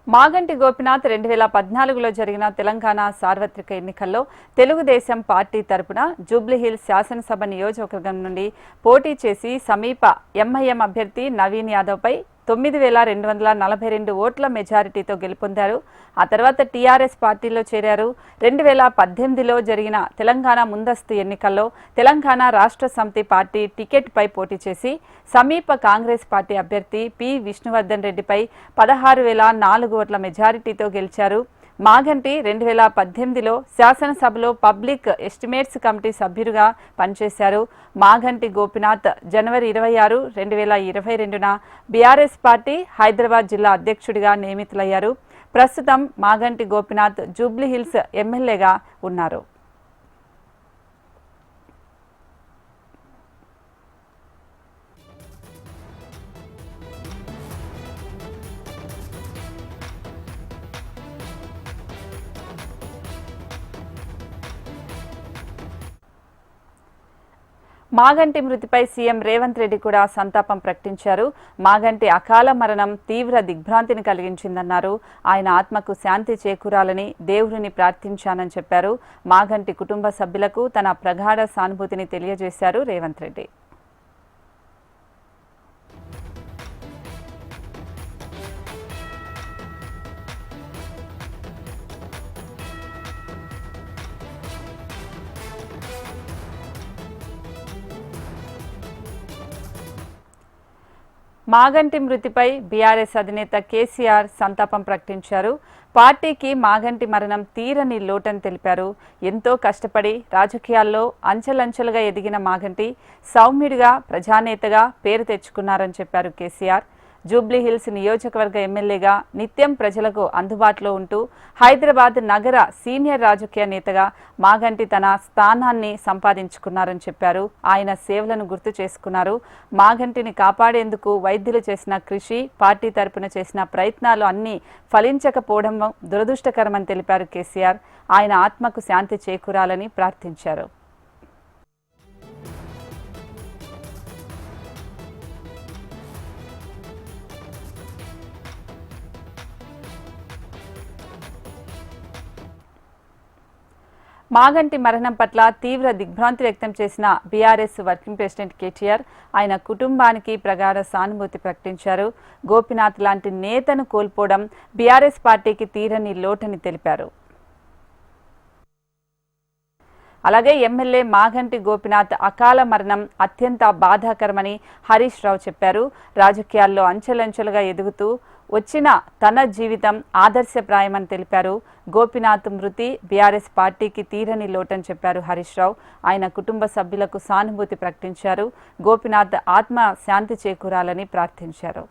మాగంటి గోపినాథ్ 2014లో జరిగిన తెలంగాణ సార్వత్రిక ఎన్నికల్లో తెలుగుదేశం పార్టీ తరపున జూబ్లీహిల్స్ శాసనసభ నియోజకవర్గం నుండి పోటీ చేసి సమీప ఎంఐఎం అభ్యర్థి నవీన్ యాదవ్పై 9242 ఓట్ల మెజారిటీతో గెలుపొందారు. ఆ తర్వాత టీఆర్ఎస్ పార్టీలో చేరారు. 2018లో జరిగిన తెలంగాణ ముందస్తు ఎన్నికల్లో తెలంగాణ రాష్ట్ర సమితి పార్టీ టికెట్పై పోటీ చేసి సమీప కాంగ్రెస్ పార్టీ అభ్యర్థి పి విష్ణువర్ధన్ రెడ్డిపై 16004 ఓట్ల మెజారిటీతో గెలిచారు. మాగంటి 2018లో శాసనసభలో పబ్లిక్ ఎస్టిమేట్స్ కమిటీ సభ్యుడిగా పనిచేశారు. మాగంటి గోపినాథ్ జనవరి 26, 2022న బీఆర్ఎస్ పార్టీ హైదరాబాద్ జిల్లా అధ్యక్షుడిగా నియమితులయ్యారు. ప్రస్తుతం మాగంటి గోపినాథ్ జూబ్లీహిల్స్ ఎమ్మెల్యేగా ఉన్నారు. మాగంటి మృతిపై సీఎం రేవంత్ రెడ్డి కూడా సంతాపం ప్రకటించారు. మాగంటి అకాల మరణం తీవ్ర దిగ్భ్రాంతిని కలిగించిందన్నారు. ఆయన ఆత్మకు శాంతి చేకూరాలని దేవుడిని ప్రార్థించానని చెప్పారు. మాగంటి కుటుంబ సభ్యులకు తన ప్రగాఢ సానుభూతిని తెలియజేశారు రేవంత్ రెడ్డి. మాగంటి మృతిపై బీఆర్ఎస్ అధినేత కేసీఆర్ సంతాపం ప్రకటించారు. పార్టీకి మాగంటి మరణం తీరని లోటని తెలిపారు. ఎంతో కష్టపడి రాజకీయాల్లో అంచెలంచెలుగా ఎదిగిన మాగంటి సౌమ్యుడిగా ప్రజానేతగా పేరు తెచ్చుకున్నారని చెప్పారు కేసీఆర్. జూబ్లీహిల్స్ నియోజకవర్గ ఎమ్మెల్యేగా నిత్యం ప్రజలకు అందుబాటులో ఉంటూ హైదరాబాద్ నగర సీనియర్ రాజకీయ నేతగా మాగంటి తన స్థానాన్ని సంపాదించుకున్నారని చెప్పారు. ఆయన సేవలను గుర్తు చేసుకున్నారు. మాగంటిని కాపాడేందుకు వైద్యులు చేసిన కృషి, పార్టీ తరపున చేసిన ప్రయత్నాలు అన్నీ ఫలించకపోవడం దురదృష్టకరమని తెలిపారు కేసీఆర్. ఆయన ఆత్మకు శాంతి చేకూరాలని ప్రార్థించారు. మాగంటి మరణం పట్ల తీవ్ర దిగ్భ్రాంతి వ్యక్తం చేసిన బీఆర్ఎస్ వర్కింగ్ ప్రెసిడెంట్ కేటీఆర్ ఆయన కుటుంబానికి ప్రగాఢ సానుభూతి ప్రకటించారు. గోపినాథ్ లాంటి నేతను కోల్పోవడం బీఆర్ఎస్ పార్టీకి తీరని లోటని తెలిపారు. అలాగే ఎమ్మెల్యే మాగంటి గోపినాథ్ అకాల మరణం అత్యంత బాధాకరమని హరీష్ రావు చెప్పారు. రాజకీయాల్లో అంచెలంచెలుగా ఎదుగుతూ వచ్చిన తన జీవితం ఆదర్శప్రాయమని తెలిపారు. గోపినాథ్ మృతి బీఆర్ఎస్ పార్టీకి తీరని లోటని చెప్పారు హరీష్ రావు. ఆయన కుటుంబ సభ్యులకు సానుభూతి ప్రకటించారు. గోపినాథ్ ఆత్మ శాంతి చేకూరాలని ప్రార్థించారు.